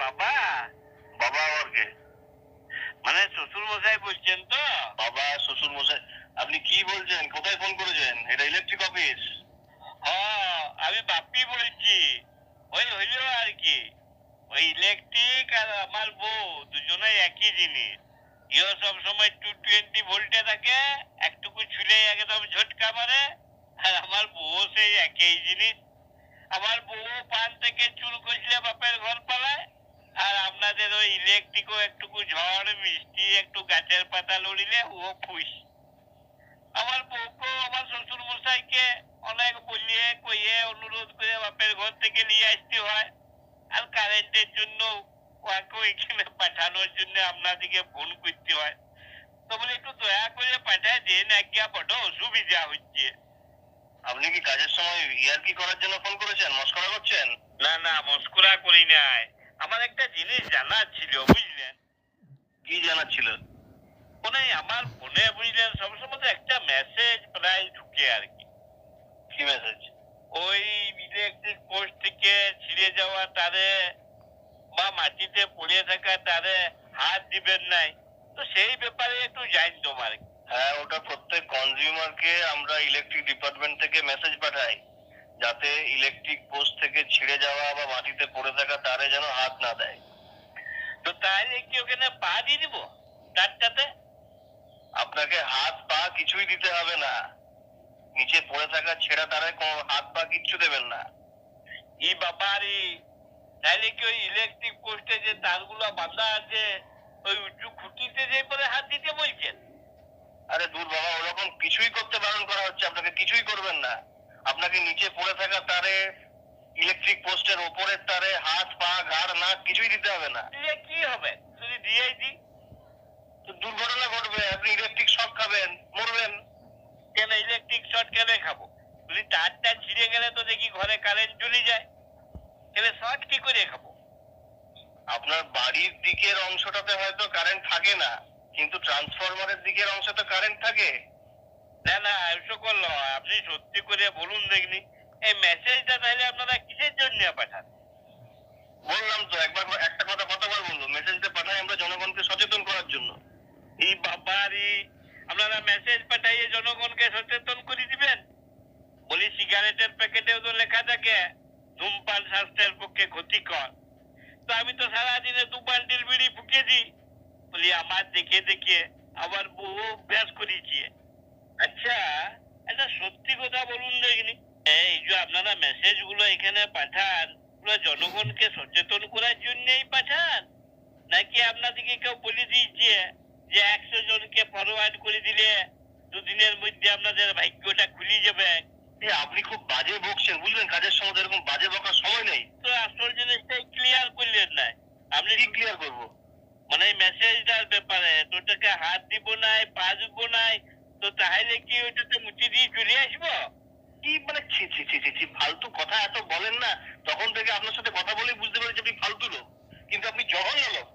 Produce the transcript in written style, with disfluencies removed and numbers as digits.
বাবা বাবা আবার কে? মানে শ্বশুর মশাই বলছেন তো? বাবা শ্বশুর মশাই? আপনি কি বলছেন? কোথায় ফোন করেছেন? এটা ইলেকট্রিক অফিস। আমি বাপ্পি বলছি। ওই হইলো আর কি, ওই ইলেকট্রিক আর আমার বউ দুজনে একই জিনিস। ইও সব সময় 220 ভোল্টে থাকে, একটুকু ছুলে একদম ঝটকা মারে। আর আমার বউ সেই একই জিনিস। আমার বউ পান থেকে চুল কষলে বাপের ঘর পালায়। আর আপনাদের ওই ইলেকট্রিকও একটুকু ঝড় বৃষ্টি একটু গাছের পাতা লড়িলে ও ফুস। আমার বউকে আমার শ্বশুর মশাইকে অনেক বলিয়ে কইয়ে অনুরোধ করে বাপের ঘর থেকে নিয়ে আসতে হয়। আর কারেন্টের জন্য ওকে এখানে পাঠানোর জন্য আপনাদেরকে ফোন করতে হয়। তো বলে একটু দয়া করে পাঠায় দেন, আজ্ঞা বড় অসুবিধা হচ্ছে। আপনি কি কাজের সময় ইয়ার্কি করার জন্য ফোন করেছেন? মস্করা করছেন? না না, মস্করা করি নাই। আমার একটা জিনিস জানার ছিল, বুঝলেন? কি জানার ছিল? ফোনে আমার ফোনে বুঝলেন সবসময় তো একটা মেসেজ প্রায় ঢুকে আর কি। কি মেসেজ? ওই ইলেকট্রিক পোস্ট থেকে ছিঁড়ে যাওয়া তারে বা মাটিতে পড়ে থাকা তারে হাত দিবেন নাই। তো সেই ব্যাপারে একটু জানতো আর কি। হ্যাঁ, ওটা প্রত্যেক কনজিউমারকে আমরা ইলেকট্রিক ডিপার্টমেন্ট থেকে মেসেজ পাঠাই, যাতে ইলেকট্রিক পোস্ট থেকে ছিঁড়ে যাওয়া বা মাটিতে পড়ে থাকা তারে যেন হাত না দেয়। তো তাহলে কি ওখানে পা দিয়ে দিব তারটাতে? আপনাকে হাত পা কিছুই দিতে হবে না। নিচে পড়ে থাকা ছেঁড়া তারে হাত পা কিচ্ছু দেবেন না। ই বাবারি, তাহলে কি ওই ইলেকট্রিক পোস্টে যে তারগুলো বাঁধা আছে ওই উঁচু খুঁটিতে যে পরে হাত দিতে বলছেন? আরে দূর বাবা, ওরকম কিছুই করতে বারণ করা হচ্ছে। আপনাকে কিছুই করবেন না। আপনাকে নিচে পড়ে থাকা তারে, ইলেকট্রিক পোস্টের ওপরের তারে হাত পা ঘাড় নাক কিছুই দিতে হবে না। দিলে কি হবে যদি দিয়েই দিই? তো দুর্ঘটনা ঘটবে, আপনি ইলেকট্রিক শক খাবেন, মরবেন। কেন ইলেকট্রিক শর্ট কেন খাবো? যদি তারটা ছিঁড়ে গেলে তো দেখি ঘরে কারেন্ট চলে যায়, তাহলে শর্ট কি করে খাবো? আপনার বাড়ির দিকের অংশটাতে হয়তো কারেন্ট থাকে না, কিন্তু ট্রান্সফরমারের দিকের অংশে তো কারেন্ট থাকে। না না, সকল নয়। আপনি সত্যি করে বলুন দেখনি, এই মেসেজটা তাহলে আপনারা কিসের জন্য পাঠান? বললাম তো, একবার একটা কথা কতবার বলবো, মেসেজটা পাঠাই আমরা জনগণকে সচেতন করার জন্য। এই বাবারি, আপনারা মেসেজ পাঠাইয়ে জনগণকে সচেতন করে দিবেন? বলি সিগারেটের প্যাকেটেও তো লেখা থাকে ধূমপান স্বাস্থ্যের পক্ষে ক্ষতিকর। তো আমি তো সারাদিনে 2 বান্ডিল বিড়ি ফুকে দিই। বলি আমার দেখে দেখে আবার বউ অভ্যাস করেছি। আচ্ছা, একটা সত্যি কথা বলুন দেখনি, এই যে আপনারা মেসেজ গুলো এখানে পাঠান, পুরো জনগণকে সচেতন করার জন্যই পাঠান, নাকি আপনাদেরকে কেউ বলে দিয়েছে যে 100 জনকে ফরওয়ার্ড করে দিলে 2 দিনের মধ্যে আপনাদের ভাগ্যটা খুলে যাবে? আপনি খুব বাজে বকছেন, বুঝলেন? কাজের সময় তো এরকম বাজে বকার সময় নেই। তো আসল জিনিসটাই ক্লিয়ার করলেন না আপনি। কি ক্লিয়ার করবো? মানে মেসেজটার ব্যাপারে তোটাকে হাত দিব নাই পা দিব নাই, তো তাহলে কি ওইটাতে মুচি দিয়ে চলে আসবো? কি মানে ছি ছি ছি ছি ছি, ফালতু কথা এত বলেন না। তখন থেকে আপনার সাথে কথা বলেই বুঝতে পেরেছি আপনি ফালতু লোক, কিন্তু আপনি জঘন্য লোক।